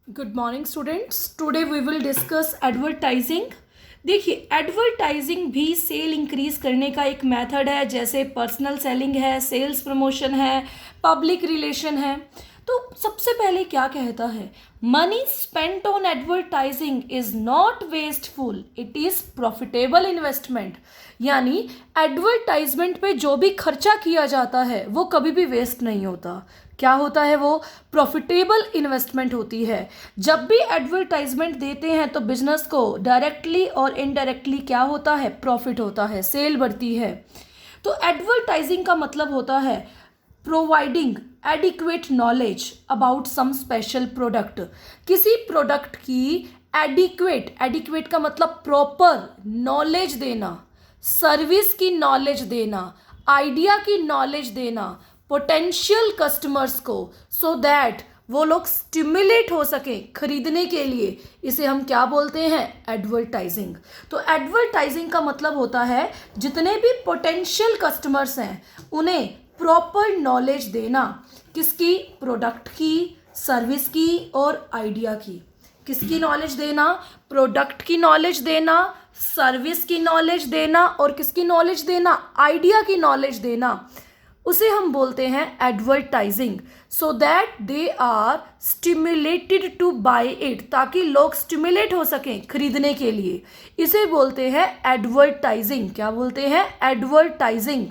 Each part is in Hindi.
Good morning students, today we will discuss advertising. देखिए, एडवर्टाइजिंग भी सेल इंक्रीज करने का एक मेथड है, जैसे पर्सनल सेलिंग है, सेल्स प्रमोशन है, पब्लिक रिलेशन है। तो सबसे पहले क्या कहता है, money spent on advertising is not wasteful, it is profitable investment. यानी एडवर्टाइजमेंट पे जो भी खर्चा किया जाता है वो कभी भी वेस्ट नहीं होता। क्या होता है, वो प्रॉफिटेबल इन्वेस्टमेंट होती है। जब भी एडवर्टाइजमेंट देते हैं तो बिजनेस को डायरेक्टली और इनडायरेक्टली क्या होता है, प्रॉफिट होता है, सेल बढ़ती है। तो एडवर्टाइजिंग का मतलब होता है providing adequate knowledge about some special product. किसी प्रोडक्ट की एडिक्वेट का मतलब प्रॉपर नॉलेज देना, सर्विस की नॉलेज देना, आइडिया की नॉलेज देना पोटेंशियल कस्टमर्स को, सो दैट वो लोग स्टिमुलेट हो सके खरीदने के लिए। इसे हम क्या बोलते हैं, एडवर्टाइजिंग। तो एडवर्टाइजिंग का मतलब होता है जितने भी पोटेंशियल कस्टमर्स हैं उन्हें प्रॉपर नॉलेज देना, किसकी, प्रोडक्ट की, सर्विस की और आइडिया की। किसकी नॉलेज देना, प्रोडक्ट की नॉलेज देना, सर्विस की नॉलेज देना और किसकी नॉलेज देना, आइडिया की नॉलेज देना। उसे हम बोलते हैं advertising, so that they are stimulated to buy it, ताकि लोग स्टिमुलेट हो सकें खरीदने के लिए। इसे बोलते हैं एडवर्टाइजिंग। क्या बोलते हैं, एडवर्टाइजिंग।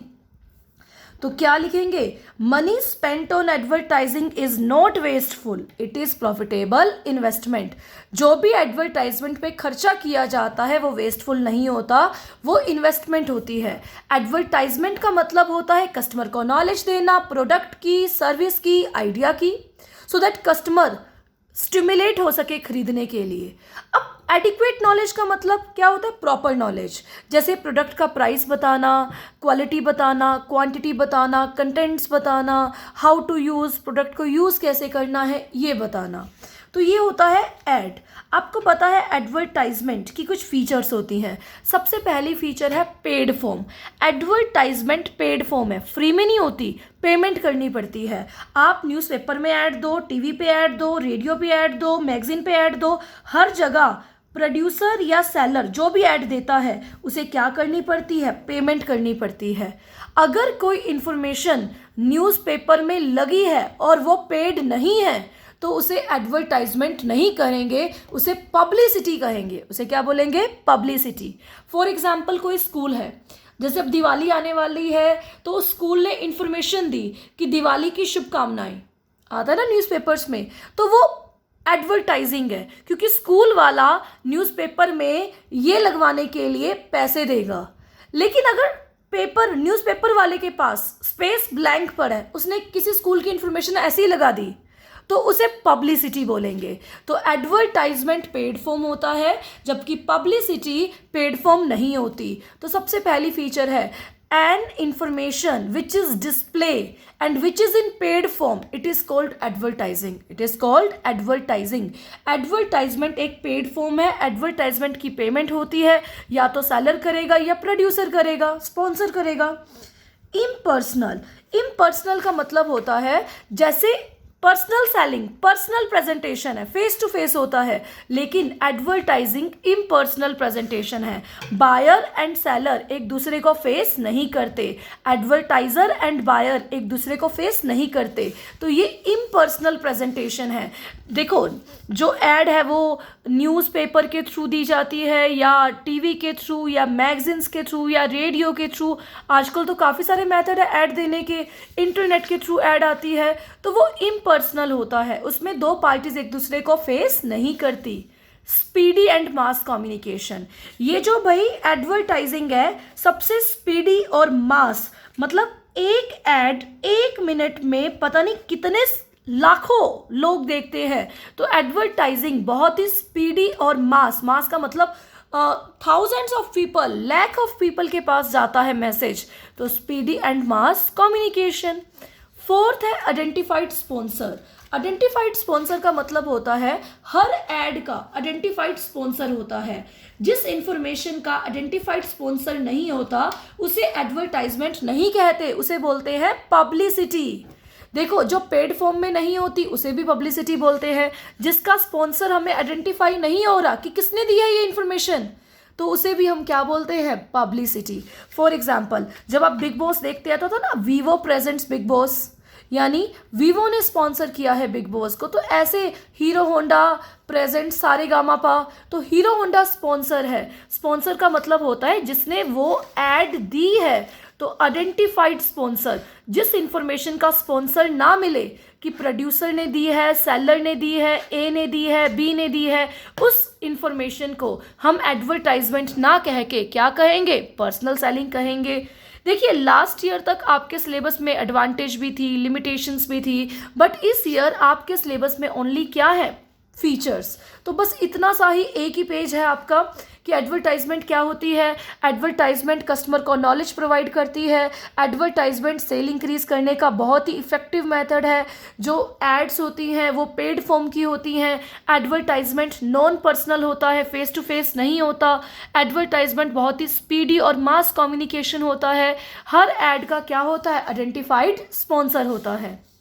तो क्या लिखेंगे, money spent on advertising is not wasteful, it is profitable investment. जो भी एडवर्टाइजमेंट पे खर्चा किया जाता है वो वेस्टफुल नहीं होता, वो इन्वेस्टमेंट होती है। एडवर्टाइजमेंट का मतलब होता है कस्टमर को नॉलेज देना, प्रोडक्ट की, सर्विस की, आइडिया की, सो दैट कस्टमर स्टिमुलेट हो सके खरीदने के लिए। अब एडिक्वेट नॉलेज का मतलब क्या होता है, प्रॉपर नॉलेज। जैसे प्रोडक्ट का प्राइस बताना, क्वालिटी बताना, क्वांटिटी बताना, कंटेंट्स बताना, हाउ टू यूज़, प्रोडक्ट को यूज़ कैसे करना है, ये बताना। तो ये होता है ऐड। आपको पता है एडवर्टाइजमेंट की कुछ फीचर्स होती हैं। सबसे पहली फीचर है paid form. Advertisement paid form है, फ्री में नहीं होती, पेमेंट करनी पड़ती है। आप न्यूज़पेपर में ऐड दो, टीवी पे ऐड दो, रेडियो पे ऐड दो, मैगजीन पे ऐड दो, हर जगह प्रोड्यूसर या सेलर जो भी ऐड देता है उसे क्या करनी पड़ती है, पेमेंट करनी पड़ती है। अगर कोई इंफॉर्मेशन न्यूज़पेपर में लगी है और वो पेड नहीं है तो उसे एडवर्टाइजमेंट नहीं करेंगे, उसे पब्लिसिटी कहेंगे। उसे क्या बोलेंगे, पब्लिसिटी। फॉर एग्जाम्पल, कोई स्कूल है, जैसे अब दिवाली आने वाली है तो स्कूल ने इंफॉर्मेशन दी कि दिवाली की शुभकामनाएं, आता है ना न्यूज़पेपर्स में, तो वो एडवर्टाइजिंग है, क्योंकि स्कूल वाला न्यूज़पेपर में ये लगवाने के लिए पैसे देगा। लेकिन अगर पेपर, न्यूज़पेपर वाले के पास स्पेस ब्लैंक पड़ा है, उसने किसी स्कूल की इंफॉर्मेशन ऐसे ही लगा दी, तो उसे पब्लिसिटी बोलेंगे। तो एडवर्टाइजमेंट पेड फॉर्म होता है, जबकि पब्लिसिटी पेड फॉर्म नहीं होती। तो सबसे पहली फीचर है an information which is display and which is in paid form, it is called advertising, it is called advertising। Advertisement एक पेड फॉर्म है। एडवर्टाइजमेंट की पेमेंट होती है, या तो सेलर करेगा या प्रोड्यूसर करेगा, स्पॉन्सर करेगा। इम्पर्सनल, इम्पर्सनल का मतलब होता है जैसे पर्सनल सेलिंग, पर्सनल प्रेजेंटेशन है, फेस टू फेस होता है, लेकिन एडवर्टाइजिंग इम्पर्सनल प्रेजेंटेशन है। बायर एंड सेलर एक दूसरे को फेस नहीं करते, एडवर्टाइजर एंड बायर एक दूसरे को फेस नहीं करते, तो ये इम्पर्सनल प्रेजेंटेशन है। देखो, जो एड है वो न्यूज़पेपर के थ्रू दी जाती है, या टीवी के थ्रू, या मैगजीन्स के थ्रू, या रेडियो के थ्रू। आजकल तो काफ़ी सारे मेथड है ऐड देने के, इंटरनेट के थ्रू ऐड आती है, तो वो इम्पर्सनल होता है, उसमें दो पार्टीज एक दूसरे को फेस नहीं करती। स्पीडी एंड मास कम्युनिकेशन, ये जो भाई एडवर्टाइजिंग है, सबसे स्पीडी और मास, मतलब एक एड एक मिनट में पता नहीं कितने लाखों लोग देखते हैं। तो एडवर्टाइजिंग बहुत ही स्पीडी और मास, मास का मतलब thousands of people, lakh of people के पास जाता है मैसेज। तो speedy and mass communication. Fourth है आइडेंटिफाइड स्पॉन्सर। आइडेंटिफाइड स्पॉन्सर का मतलब होता है हर एड का आइडेंटिफाइड स्पॉन्सर होता है। जिस इंफॉर्मेशन का आइडेंटिफाइड स्पॉन्सर नहीं होता उसे एडवर्टाइजमेंट नहीं कहते, उसे बोलते हैं पब्लिसिटी। देखो, जो पेड फॉर्म में नहीं होती उसे भी पब्लिसिटी बोलते हैं, जिसका स्पॉन्सर हमें आइडेंटिफाई नहीं हो रहा कि किसने दिया ये इन्फॉर्मेशन, तो उसे भी हम क्या बोलते हैं, पब्लिसिटी। फॉर एग्जाम्पल, जब आप बिग बॉस देखते आता था ना, वीवो प्रेजेंट्स बिग बॉस, यानी वीवो ने स्पॉन्सर किया है बिग बॉस को, तो ऐसे हीरो होंडा प्रेजेंट सारेगामापा, तो हीरो होंडा स्पॉन्सर है। स्पॉन्सर का मतलब होता है जिसने वो ऐड दी है, तो आइडेंटिफाइड स्पॉन्सर, जिस इंफॉर्मेशन का स्पॉन्सर ना मिले कि प्रोड्यूसर ने दी है, सेलर ने दी है, ए ने दी है, बी ने दी है, उस इंफॉर्मेशन को हम एडवर्टाइजमेंट ना कह के क्या कहेंगे, पर्सनल सेलिंग कहेंगे। देखिए, लास्ट ईयर तक आपके सिलेबस में एडवांटेज भी थी, लिमिटेशंस भी थी, बट इस ईयर आपके सिलेबस में ओनली क्या है, फीचर्स। तो बस इतना सा ही एक ही पेज है आपका कि एडवर्टाइजमेंट क्या होती है। एडवर्टाइजमेंट कस्टमर को नॉलेज प्रोवाइड करती है। एडवर्टाइजमेंट सेल इंक्रीज करने का बहुत ही इफेक्टिव मेथड है। जो एड्स होती हैं वो पेड फॉर्म की होती हैं। एडवर्टाइजमेंट नॉन पर्सनल होता है, फेस टू फेस नहीं होता। एडवर्टाइजमेंट बहुत ही स्पीडी और मास कम्युनिकेशन होता है। हर एड का क्या होता है, आइडेंटिफाइड स्पॉन्सर होता है।